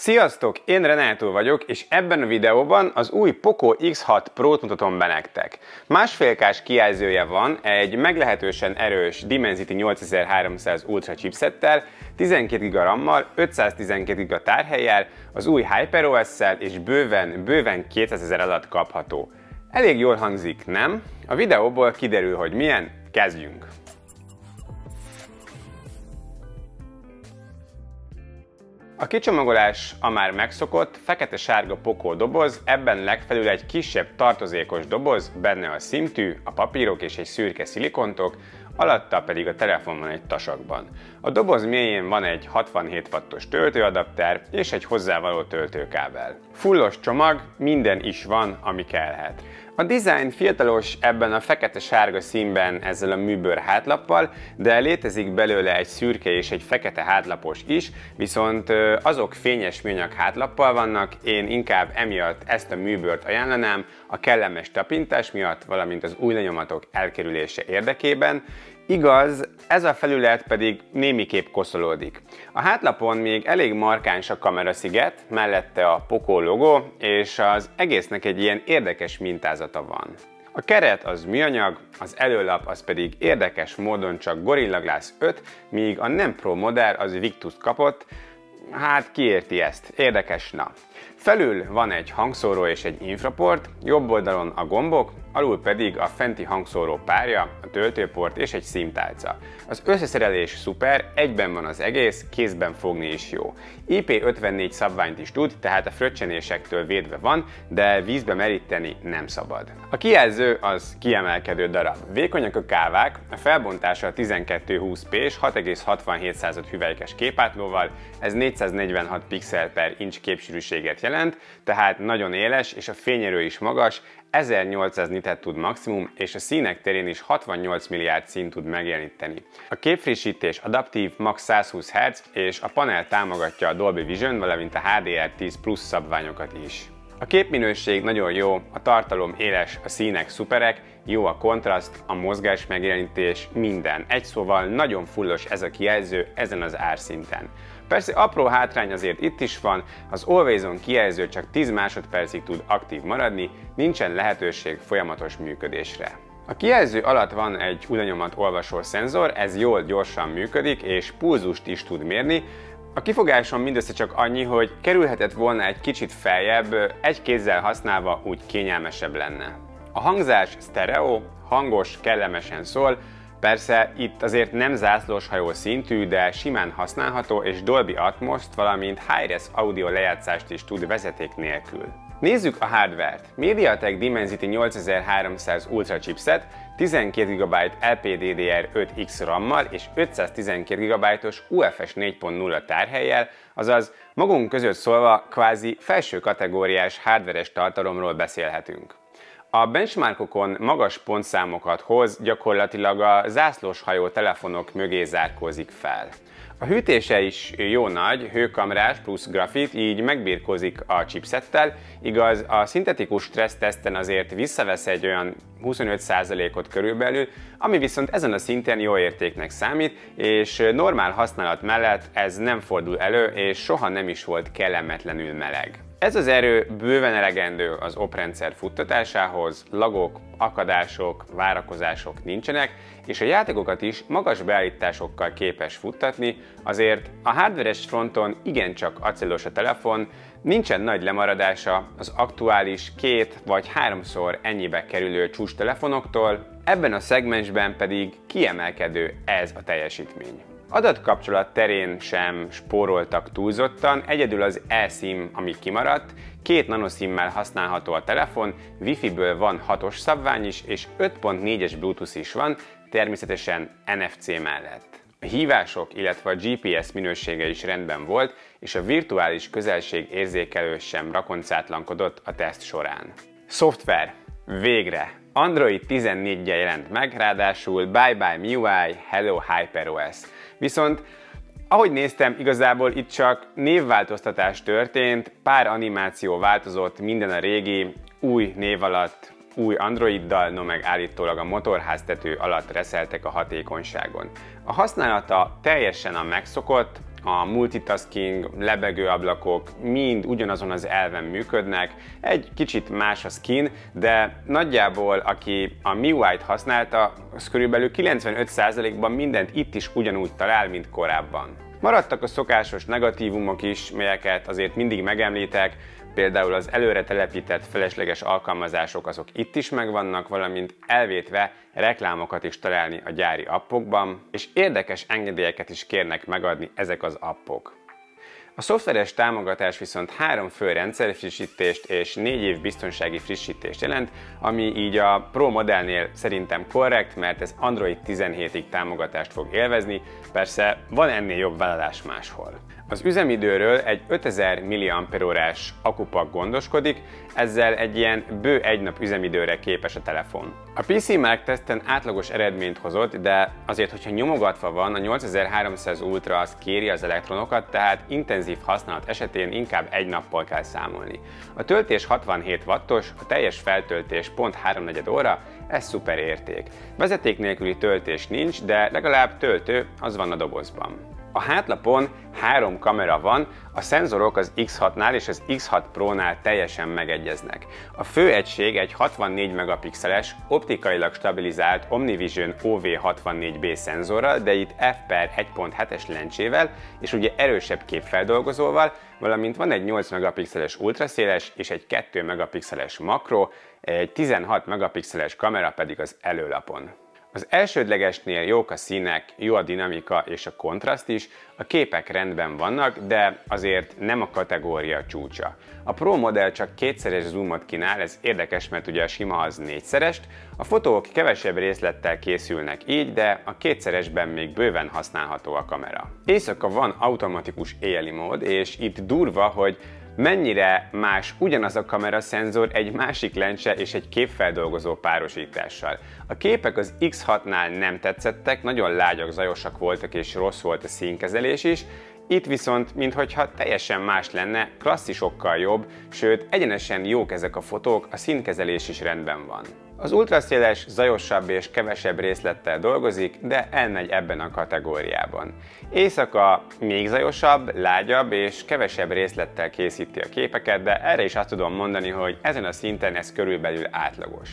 Sziasztok! Én Renato vagyok, és ebben a videóban az új Poco X6 Pro-t mutatom be nektek. 1,5K-s kijelzője van, egy meglehetősen erős Dimensity 8300 Ultra chipsettel, 12 GB RAM-mal, 512 GB tárhellyel, az új HyperOS-szel és bőven 200 000 alatt kapható. Elég jól hangzik, nem? A videóból kiderül, hogy milyen. Kezdjünk! A kicsomagolás a már megszokott, fekete-sárga Poco doboz, ebben legfelül egy kisebb tartozékos doboz, benne a szimtű, a papírok és egy szürke szilikontok, alatta pedig a telefon van egy tasakban. A doboz mélyén van egy 67 wattos töltőadapter és egy hozzávaló töltőkábel. Fullos csomag, minden is van, ami kellhet. A design fiatalos ebben a fekete-sárga színben ezzel a műbőr hátlappal, de létezik belőle egy szürke és egy fekete hátlapos is, viszont azok fényes műanyag hátlappal vannak, én inkább emiatt ezt a műbőrt ajánlanám a kellemes tapintás miatt, valamint az új lenyomatok elkerülése érdekében. Igaz, ez a felület pedig némiképp koszolódik. A hátlapon még elég markáns a kamerasziget, mellette a Poco logó, és az egésznek egy ilyen érdekes mintázata van. A keret az műanyag, az előlap az pedig érdekes módon csak Gorilla Glass 5, míg a nem Pro modell az Victus kapott. Hát ki érti ezt? Érdekes, na. Felül van egy hangszóró és egy infraport, jobb oldalon a gombok, alul pedig a fenti hangszóró párja, a töltőport és egy SIM-tálca. Az összeszerelés szuper, egyben van az egész, kézben fogni is jó. IP54 szabványt is tud, tehát a fröccsenésektől védve van, de vízbe meríteni nem szabad. A kijelző az kiemelkedő darab. Vékonyak a kávák, a felbontása 1220p és 6,67 hüvelykes képátlóval, ez 446 pixel per inch képsűrűséget jelent, tehát nagyon éles és a fényerő is magas, 1800 nitet tud maximum, és a színek terén is 68 milliárd színt tud megjeleníteni. A képfrissítés adaptív, max 120 Hz, és a panel támogatja a Dolby Vision, valamint a HDR10 Plus szabványokat is. A képminőség nagyon jó, a tartalom éles, a színek szuperek, jó a kontraszt, a mozgás megjelenítés, minden. Egy szóval nagyon fullos ez a kijelző ezen az árszinten. Persze apró hátrány azért itt is van, az Always On kijelző csak 10 másodpercig tud aktív maradni, nincsen lehetőség folyamatos működésre. A kijelző alatt van egy lenyomat olvasó szenzor, ez jól gyorsan működik és pulzust is tud mérni. A kifogásom mindössze csak annyi, hogy kerülhetett volna egy kicsit feljebb, egy kézzel használva úgy kényelmesebb lenne. A hangzás sztereó, hangos, kellemesen szól, persze itt azért nem zászlóshajó szintű, de simán használható és Dolby Atmos-t, valamint Hi-Res audio lejátszást is tud vezeték nélkül. Nézzük a hardware-t. MediaTek Dimensity 8300 Ultra chipset, 12 GB LPDDR5X RAM-mal és 512 GB-os UFS 4.0 tárhellyel, azaz magunk között szólva kvázi felső kategóriás hardveres tartalomról beszélhetünk. A benchmarkokon magas pontszámokat hoz, gyakorlatilag a zászlóshajó telefonok mögé zárkózik fel. A hűtése is jó nagy, hőkamrás plusz grafit, így megbirkózik a chipsettel, igaz a szintetikus stressztesten azért visszavesz egy olyan 25%-ot körülbelül, ami viszont ezen a szinten jó értéknek számít, és normál használat mellett ez nem fordul elő, és soha nem is volt kellemetlenül meleg. Ez az erő bőven elegendő az oprendszer futtatásához, lagok, akadások, várakozások nincsenek, és a játékokat is magas beállításokkal képes futtatni, azért a hardveres fronton igencsak acélos a telefon, nincsen nagy lemaradása az aktuális 2 vagy 3-szor ennyibe kerülő csúcs telefonoktól, ebben a szegmensben pedig kiemelkedő ez a teljesítmény. Adatkapcsolat terén sem spóroltak túlzottan, egyedül az eSIM, ami kimaradt, 2 nanoSIM-mel használható a telefon, Wi-Fi-ből van 6-os szabvány is, és 5.4-es Bluetooth is van, természetesen NFC mellett. A hívások, illetve a GPS minősége is rendben volt, és a virtuális közelség érzékelő sem rakoncátlankodott a teszt során. Szoftver. Végre! Android 14-jel jelent meg, ráadásul Bye Bye MIUI, Hello HyperOS. Viszont ahogy néztem, igazából itt csak névváltoztatás történt, pár animáció változott, minden a régi, új név alatt, új Androiddal, no meg állítólag a motorháztető alatt reszeltek a hatékonyságon. A használata teljesen a megszokott, a multitasking, lebegő ablakok mind ugyanazon az elven működnek. Egy kicsit más a skin, de nagyjából aki a MIUI-t használta, az körülbelül 95%-ban mindent itt is ugyanúgy talál, mint korábban. Maradtak a szokásos negatívumok is, melyeket azért mindig megemlítek, például az előre telepített felesleges alkalmazások azok itt is megvannak, valamint elvétve reklámokat is találni a gyári appokban, és érdekes engedélyeket is kérnek megadni ezek az appok. A szoftveres támogatás viszont 3 fő rendszerfrissítést és 4 év biztonsági frissítést jelent, ami így a Pro modellnél szerintem korrekt, mert ez Android 17-ig támogatást fog élvezni, persze van ennél jobb vállalás máshol. Az üzemidőről egy 5000 mAh-órás akupak gondoskodik, ezzel egy ilyen bő egy nap üzemidőre képes a telefon. A PC Mark teszten átlagos eredményt hozott, de azért, hogyha nyomogatva van, a 8300 Ultra az kéri az elektronokat, tehát intenzív használat esetén inkább egy nappal kell számolni. A töltés 67 wattos, a teljes feltöltés pont 3/4 óra, ez szuper érték. Vezeték nélküli töltés nincs, de legalább töltő az van a dobozban. A hátlapon 3 kamera van, a szenzorok az X6-nál és az X6 Pro-nál teljesen megegyeznek. A fő egység egy 64 megapixeles, optikailag stabilizált OmniVision OV64B szenzorral, de itt f/1.7-es lencsével, és ugye erősebb képfeldolgozóval, valamint van egy 8 megapixeles ultraszéles és egy 2 megapixeles makro, egy 16 megapixeles kamera pedig az előlapon. Az elsődlegesnél jók a színek, jó a dinamika és a kontraszt is, a képek rendben vannak, de azért nem a kategória csúcsa. A Pro modell csak 2-szeres zoomot kínál, ez érdekes, mert ugye a sima az 4-szerest, a fotók kevesebb részlettel készülnek így, de a 2-szeresben még bőven használható a kamera. Éjszaka van automatikus éjjeli mód, és itt durva, hogy mennyire más ugyanaz a kameraszenzor egy másik lencse és egy képfeldolgozó párosítással. A képek az X6-nál nem tetszettek, nagyon lágyak, zajosak voltak és rossz volt a színkezelés is, itt viszont minthogyha teljesen más lenne, klasszisokkal jobb, sőt egyenesen jók ezek a fotók, a színkezelés is rendben van. Az ultraszéles, zajosabb és kevesebb részlettel dolgozik, de elmegy ebben a kategóriában. Éjszaka még zajosabb, lágyabb és kevesebb részlettel készíti a képeket, de erre is azt tudom mondani, hogy ezen a szinten ez körülbelül átlagos.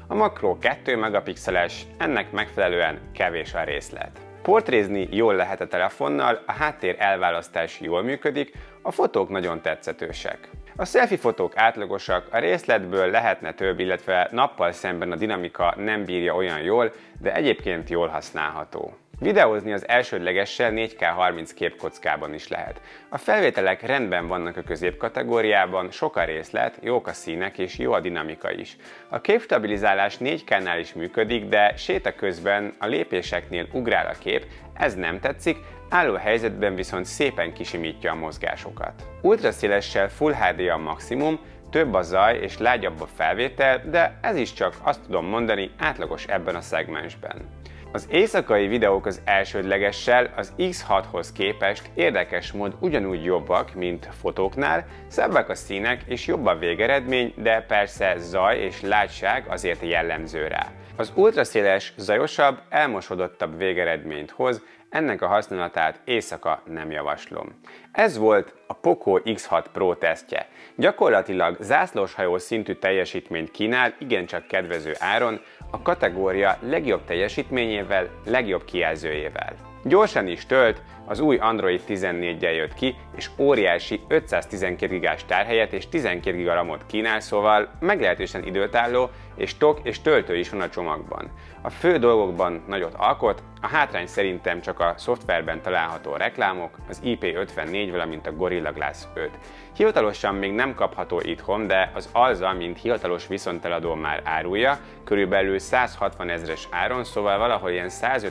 A makro 2 megapixeles, ennek megfelelően kevés a részlet. Portrézni jól lehet a telefonnal, a háttér elválasztás jól működik, a fotók nagyon tetszetősek. A selfie fotók átlagosak, a részletből lehetne több, illetve nappal szemben a dinamika nem bírja olyan jól, de egyébként jól használható. Videózni az elsődlegessel 4K 30 képkockában is lehet. A felvételek rendben vannak a középkategóriában, sok a részlet, jók a színek és jó a dinamika is. A képstabilizálás 4K-nál is működik, de séta közben a lépéseknél ugrál a kép, ez nem tetszik, álló helyzetben viszont szépen kisimítja a mozgásokat. Ultraszélessel Full HD a maximum, több a zaj és lágyabb a felvétel, de ez is csak azt tudom mondani, átlagos ebben a szegmensben. Az éjszakai videók az elsődlegessel az X6-hoz képest érdekes mód ugyanúgy jobbak, mint fotóknál, szebbek a színek és jobb a végeredmény, de persze zaj és látság azért jellemző rá. Az ultraszéles, zajosabb, elmosodottabb végeredményt hoz, ennek a használatát éjszaka nem javaslom. Ez volt a Poco X6 Pro tesztje. Gyakorlatilag zászlóshajó szintű teljesítményt kínál, igencsak kedvező áron, a kategória legjobb teljesítményével, legjobb kijelzőjével. Gyorsan is tölt, az új Android 14-jel jött ki, és óriási 512 GB-s tárhelyet és 12 GB RAM-ot kínál, szóval meglehetősen időtálló, és tok és töltő is van a csomagban. A fő dolgokban nagyot alkot, a hátrány szerintem csak a szoftverben található reklámok, az IP54, valamint a Gorilla Glass 5. Hivatalosan még nem kapható itthon, de az Alza, mint hivatalos viszonteladó már árulja, körülbelül 160 000-es áron, szóval valahol ilyen 150-160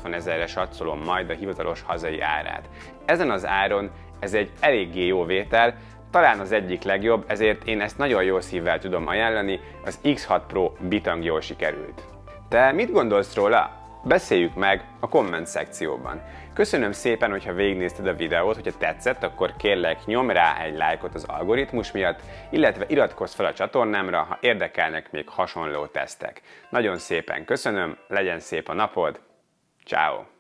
000-re satszolom majd a hivatalos hazai árát. Ezen az áron ez egy eléggé jó vétel, talán az egyik legjobb, ezért én ezt nagyon jó szívvel tudom ajánlani, az X6 Pro bitang jól sikerült. Te mit gondolsz róla? Beszéljük meg a komment szekcióban. Köszönöm szépen, hogyha végignézted a videót, hogyha tetszett, akkor kérlek nyomj rá egy lájkot az algoritmus miatt, illetve iratkozz fel a csatornámra, ha érdekelnek még hasonló tesztek. Nagyon szépen köszönöm, legyen szép a napod, ciao.